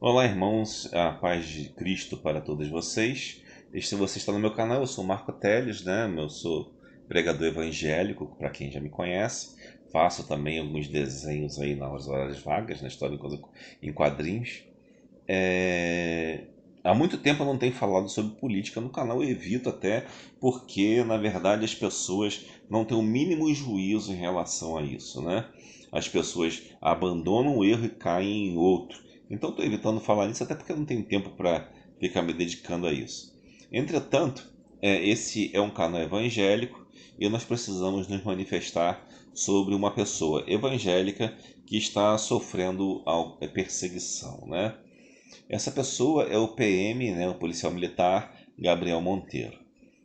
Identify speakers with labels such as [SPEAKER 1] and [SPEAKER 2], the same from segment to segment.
[SPEAKER 1] Olá, irmãos, a paz de Cristo para todos vocês. Se você está no meu canal, eu sou Marco Teles, né? Eu sou pregador evangélico, para quem já me conhece. Faço também alguns desenhos aí nas horas vagas, na história em quadrinhos. Há muito tempo eu não tenho falado sobre política no canal, eu evito até porque, na verdade, as pessoas não têm o mínimo juízo em relação a isso, né? As pessoas abandonam o erro e caem em outro. Então estou evitando falar nisso até porque eu não tenho tempo para ficar me dedicando a isso. Entretanto, esse é um canal evangélico e nós precisamos nos manifestar sobre uma pessoa evangélica que está sofrendo perseguição, né? Essa pessoa é o PM, né, o policial militar Gabriel Monteiro.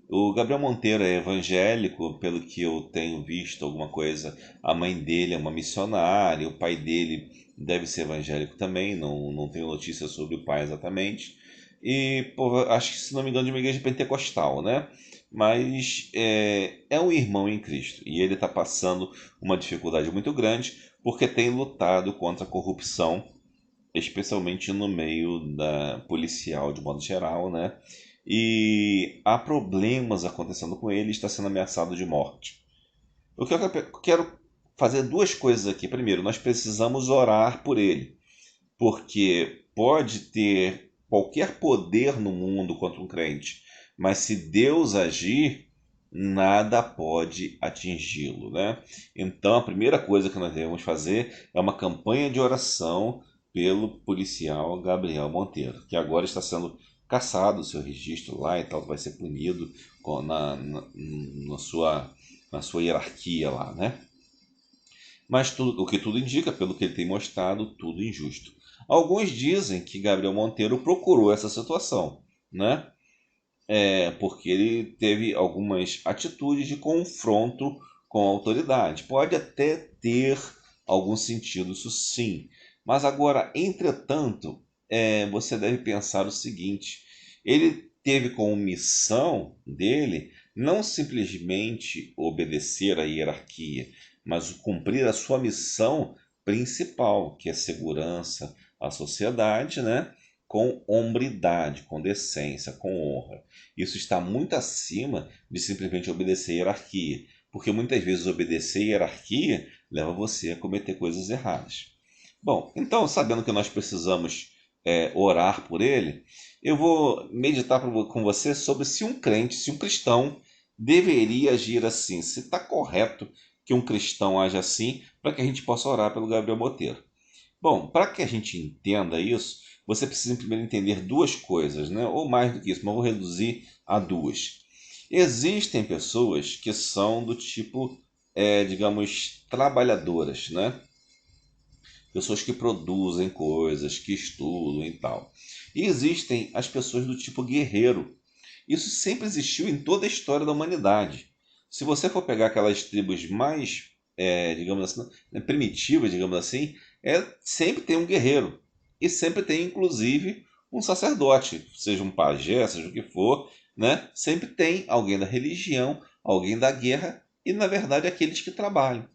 [SPEAKER 1] O Gabriel Monteiro é evangélico, pelo que eu tenho visto alguma coisa. A mãe dele é uma missionária, o pai dele deve ser evangélico também, não tenho notícias sobre o pai exatamente. E pô, acho que, se não me engano, de uma igreja pentecostal, né? Mas é um irmão em Cristo e ele está passando uma dificuldade muito grande porque tem lutado contra a corrupção, especialmente no meio da policial de modo geral, né? E há problemas acontecendo com ele, está sendo ameaçado de morte. O que eu quero fazer duas coisas aqui. Primeiro, nós precisamos orar por ele, porque pode ter qualquer poder no mundo contra um crente, mas se Deus agir, nada pode atingi-lo, né? Então, a primeira coisa que nós devemos fazer é uma campanha de oração pelo policial Gabriel Monteiro, que agora está sendo cassado o seu registro lá e tal, vai ser punido na sua hierarquia lá, né? Mas o que tudo indica, pelo que ele tem mostrado, tudo injusto. Alguns dizem que Gabriel Monteiro procurou essa situação, né? Porque ele teve algumas atitudes de confronto com a autoridade. Pode até ter algum sentido, isso sim. Mas agora, entretanto, você deve pensar o seguinte: ele teve como missão dele não simplesmente obedecer à hierarquia, mas cumprir a sua missão principal, que é segurança à sociedade, né? Com hombridade, com decência, com honra. Isso está muito acima de simplesmente obedecer a hierarquia, porque muitas vezes obedecer a hierarquia leva você a cometer coisas erradas. Bom, então, sabendo que nós precisamos orar por ele, eu vou meditar com você sobre se um crente, se um cristão deveria agir assim, se está correto que um cristão age assim, para que a gente possa orar pelo Gabriel Monteiro. Bom, para que a gente entenda isso, você precisa primeiro entender duas coisas, né? Ou mais do que isso, mas vou reduzir a duas. Existem pessoas que são do tipo, digamos, trabalhadoras, né? Pessoas que produzem coisas, que estudam e tal. E existem as pessoas do tipo guerreiro. Isso sempre existiu em toda a história da humanidade. Se você for pegar aquelas tribos mais, digamos assim, né, primitivas, digamos assim, sempre tem um guerreiro. E sempre tem, inclusive, um sacerdote, seja um pajé, seja o que for, né? Sempre tem alguém da religião, alguém da guerra e, na verdade, aqueles que trabalham.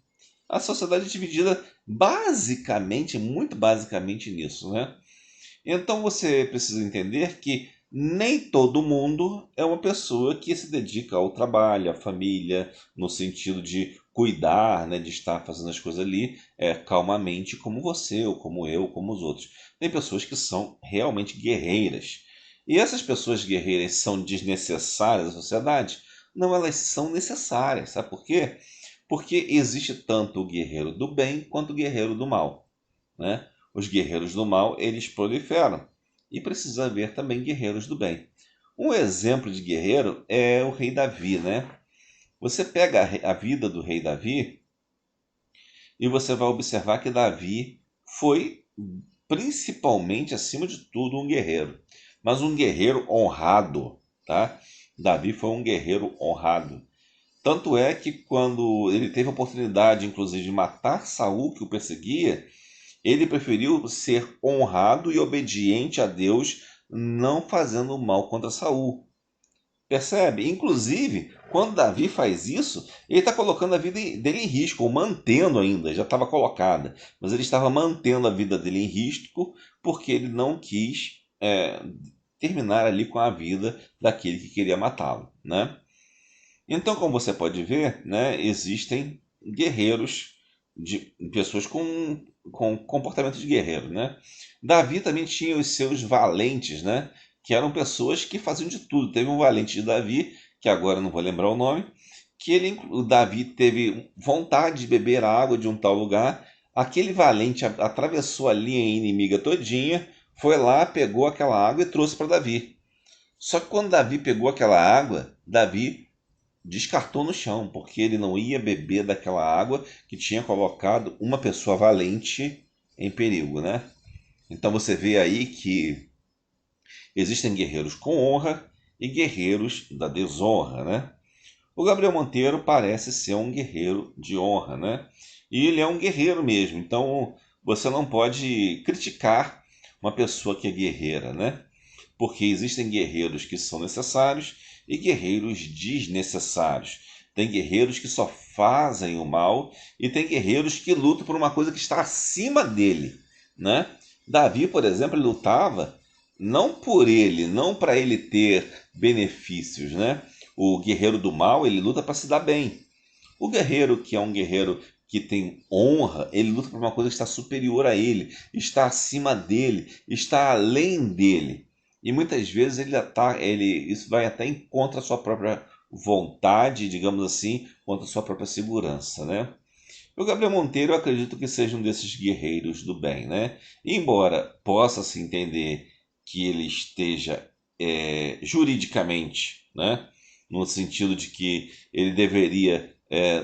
[SPEAKER 1] A sociedade é dividida basicamente, muito basicamente nisso, né? Então você precisa entender que nem todo mundo é uma pessoa que se dedica ao trabalho, à família, no sentido de cuidar, né, de estar fazendo as coisas ali calmamente, como você, ou como eu, como os outros. Tem pessoas que são realmente guerreiras. E essas pessoas guerreiras são desnecessárias à sociedade? Não, elas são necessárias. Sabe por quê? Porque existe tanto o guerreiro do bem quanto o guerreiro do mal, né? Os guerreiros do mal, eles proliferam. E precisa haver também guerreiros do bem. Um exemplo de guerreiro é o rei Davi, né? Você pega a vida do rei Davi e você vai observar que Davi foi principalmente, acima de tudo, um guerreiro. Mas um guerreiro honrado, tá? Davi foi um guerreiro honrado. Tanto é que quando ele teve a oportunidade, inclusive, de matar Saul, que o perseguia, ele preferiu ser honrado e obediente a Deus, não fazendo mal contra Saul. Percebe? Inclusive, quando Davi faz isso, ele está colocando a vida dele em risco, ou mantendo ainda, já estava colocada, mas ele estava mantendo a vida dele em risco porque ele não quis terminar ali com a vida daquele que queria matá-lo, né? Então, como você pode ver, né, existem guerreiros, pessoas com comportamento de guerreiro, né? Davi também tinha os seus valentes, né? Que eram pessoas que faziam de tudo. Teve um valente de Davi, que agora eu não vou lembrar o nome, que o Davi teve vontade de beber água de um tal lugar. Aquele valente atravessou a linha inimiga todinha, foi lá, pegou aquela água e trouxe para Davi. Só que quando Davi pegou aquela água, Davi descartou no chão, porque ele não ia beber daquela água que tinha colocado uma pessoa valente em perigo, né? Então você vê aí que existem guerreiros com honra e guerreiros da desonra, né? O Gabriel Monteiro parece ser um guerreiro de honra, né? E ele é um guerreiro mesmo, então você não pode criticar uma pessoa que é guerreira, né? Porque existem guerreiros que são necessários e guerreiros desnecessários. Tem guerreiros que só fazem o mal e tem guerreiros que lutam por uma coisa que está acima dele, né? Davi, por exemplo, ele lutava não por ele, não para ele ter benefícios, né? O guerreiro do mal, ele luta para se dar bem. O guerreiro que é um guerreiro que tem honra, ele luta por uma coisa que está superior a ele, está acima dele, está além dele. E muitas vezes isso vai até em contra a sua própria vontade, digamos assim, contra a sua própria segurança, né? O Gabriel Monteiro, eu acredito que seja um desses guerreiros do bem, né? Embora possa se entender que ele esteja juridicamente, né? No sentido de que ele deveria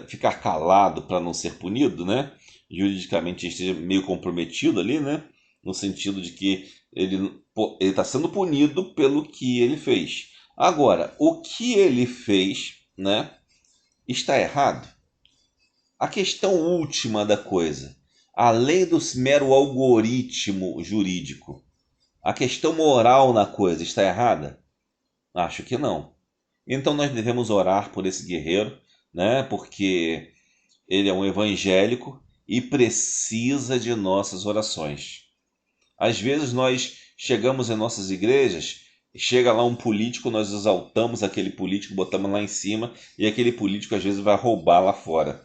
[SPEAKER 1] ficar calado para não ser punido, né? Juridicamente ele esteja meio comprometido ali, né? No sentido de que ele está sendo punido pelo que ele fez. Agora, o que ele fez, né? Está errado? A questão última da coisa, além do mero algoritmo jurídico, a questão moral na coisa está errada? Acho que não. Então nós devemos orar por esse guerreiro, né? Porque ele é um evangélico e precisa de nossas orações. Às vezes nós chegamos em nossas igrejas, chega lá um político, nós exaltamos aquele político, botamos lá em cima e aquele político às vezes vai roubar lá fora.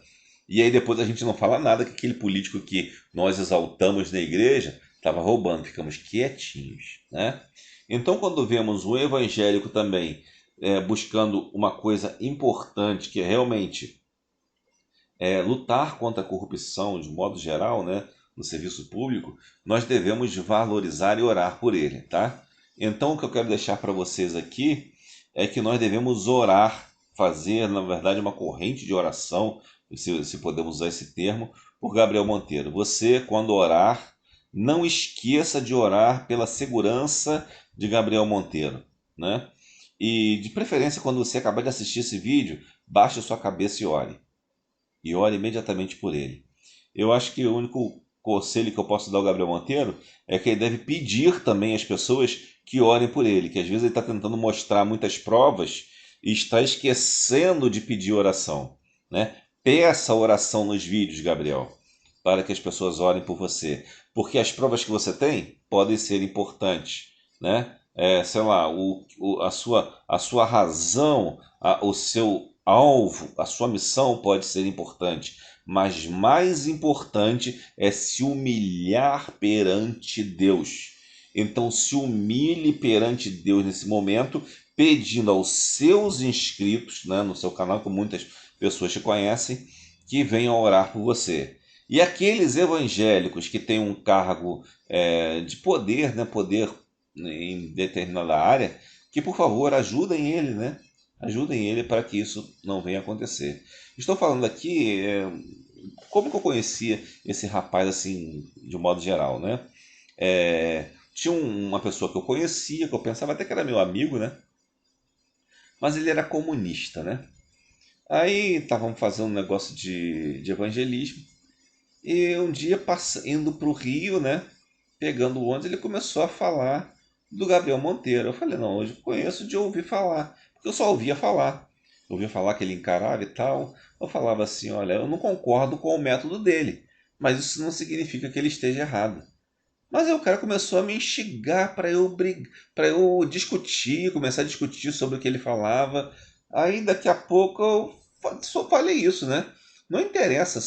[SPEAKER 1] E aí depois a gente não fala nada que aquele político que nós exaltamos na igreja estava roubando, ficamos quietinhos, né? Então quando vemos um evangélico também buscando uma coisa importante, que é realmente lutar contra a corrupção de modo geral, né, no serviço público, nós devemos valorizar e orar por ele, tá? Então o que eu quero deixar para vocês aqui é que nós devemos orar, fazer, na verdade, uma corrente de oração, se podemos usar esse termo, por Gabriel Monteiro. Você, quando orar, não esqueça de orar pela segurança de Gabriel Monteiro, né? E de preferência, quando você acabar de assistir esse vídeo, baixe a sua cabeça e ore. E ore imediatamente por ele. Eu acho que o único conselho que eu posso dar ao Gabriel Monteiro é que ele deve pedir também às pessoas que orem por ele, que às vezes ele está tentando mostrar muitas provas e está esquecendo de pedir oração, né? Peça oração nos vídeos, Gabriel, para que as pessoas orem por você, porque as provas que você tem podem ser importantes, né? Sei lá, a sua razão, o seu alvo, a sua missão pode ser importante, mas mais importante é se humilhar perante Deus. Então, se humilhe perante Deus nesse momento, pedindo aos seus inscritos, né, no seu canal, que muitas pessoas te conhecem, que venham orar por você. E aqueles evangélicos que têm um cargo de poder, né, poder em determinada área, que por favor ajudem ele, né? Ajudem ele para que isso não venha a acontecer. Estou falando aqui como que eu conhecia esse rapaz assim, de um modo geral, né? Tinha uma pessoa que eu conhecia, que eu pensava até que era meu amigo, né? Mas ele era comunista, né? Aí estavam fazendo um negócio de evangelismo e um dia indo para o Rio, né? Pegando o ônibus, ele começou a falar do Gabriel Monteiro. Eu falei, não, hoje eu conheço de ouvir falar, porque eu só ouvia falar. Eu ouvia falar que ele encarava e tal. Eu falava assim, olha, eu não concordo com o método dele, mas isso não significa que ele esteja errado. Mas aí o cara começou a me instigar para eu discutir, começar a discutir sobre o que ele falava. Aí daqui a pouco eu só falei isso, né? Não interessa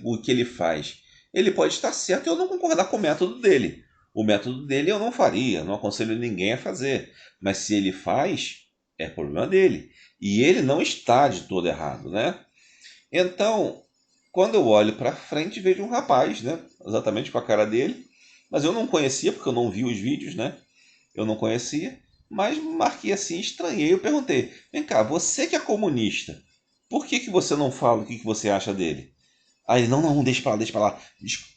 [SPEAKER 1] o que ele faz. Ele pode estar certo e eu não concordar com o método dele. O método dele eu não faria, não aconselho ninguém a fazer. Mas se ele faz, é problema dele. E ele não está de todo errado, né? Então, quando eu olho para frente, vejo um rapaz, né? Exatamente com a cara dele. Mas eu não conhecia, porque eu não vi os vídeos, né? Eu não conhecia. Mas marquei assim, estranhei. Eu perguntei: vem cá, você que é comunista, por que você não fala o que você acha dele? Aí ele: não, não, deixa pra lá, deixa pra lá.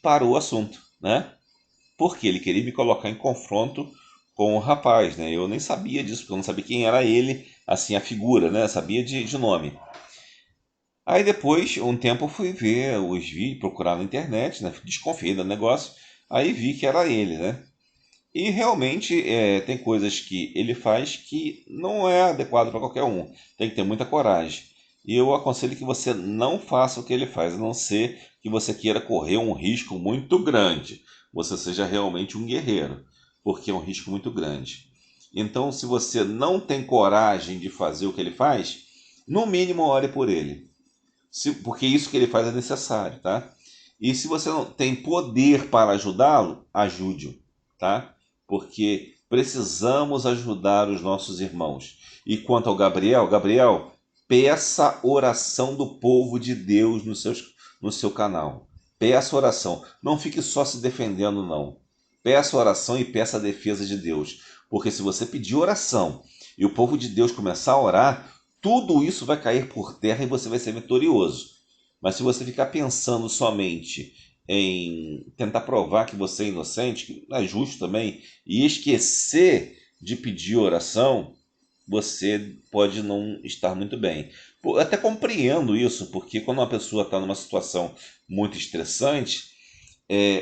[SPEAKER 1] Parou o assunto, né? Porque ele queria me colocar em confronto com o rapaz, né? Eu nem sabia disso, porque eu não sabia quem era ele, assim, a figura, né? Sabia de nome. Aí depois, um tempo, eu fui ver os vídeos, procurar na internet, né? Desconfiei do negócio. Aí vi que era ele, né? E realmente tem coisas que ele faz que não é adequado para qualquer um. Tem que ter muita coragem. E eu aconselho que você não faça o que ele faz, a não ser que você queira correr um risco muito grande. Você seja realmente um guerreiro, porque é um risco muito grande. Então, se você não tem coragem de fazer o que ele faz, no mínimo ore por ele. Porque isso que ele faz é necessário, tá? E se você não tem poder para ajudá-lo, ajude-o, tá? Porque precisamos ajudar os nossos irmãos. E quanto ao Gabriel, Gabriel, peça oração do povo de Deus no seu canal. Peça oração. Não fique só se defendendo, não. Peça oração e peça a defesa de Deus. Porque se você pedir oração e o povo de Deus começar a orar, tudo isso vai cair por terra e você vai ser vitorioso. Mas se você ficar pensando somente em tentar provar que você é inocente, que não é justo também, e esquecer de pedir oração, você pode não estar muito bem. Eu até compreendo isso, porque quando uma pessoa está numa situação muito estressante,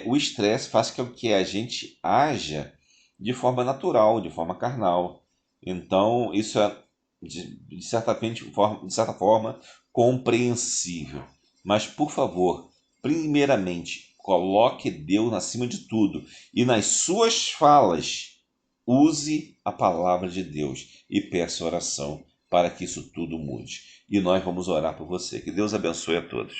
[SPEAKER 1] o estresse faz com que a gente haja de forma natural, de forma carnal. Então, isso é, de certa forma, compreensível. Mas, por favor, primeiramente, coloque Deus acima de tudo. E nas suas falas, use a palavra de Deus e peça oração para que isso tudo mude. E nós vamos orar por você. Que Deus abençoe a todos.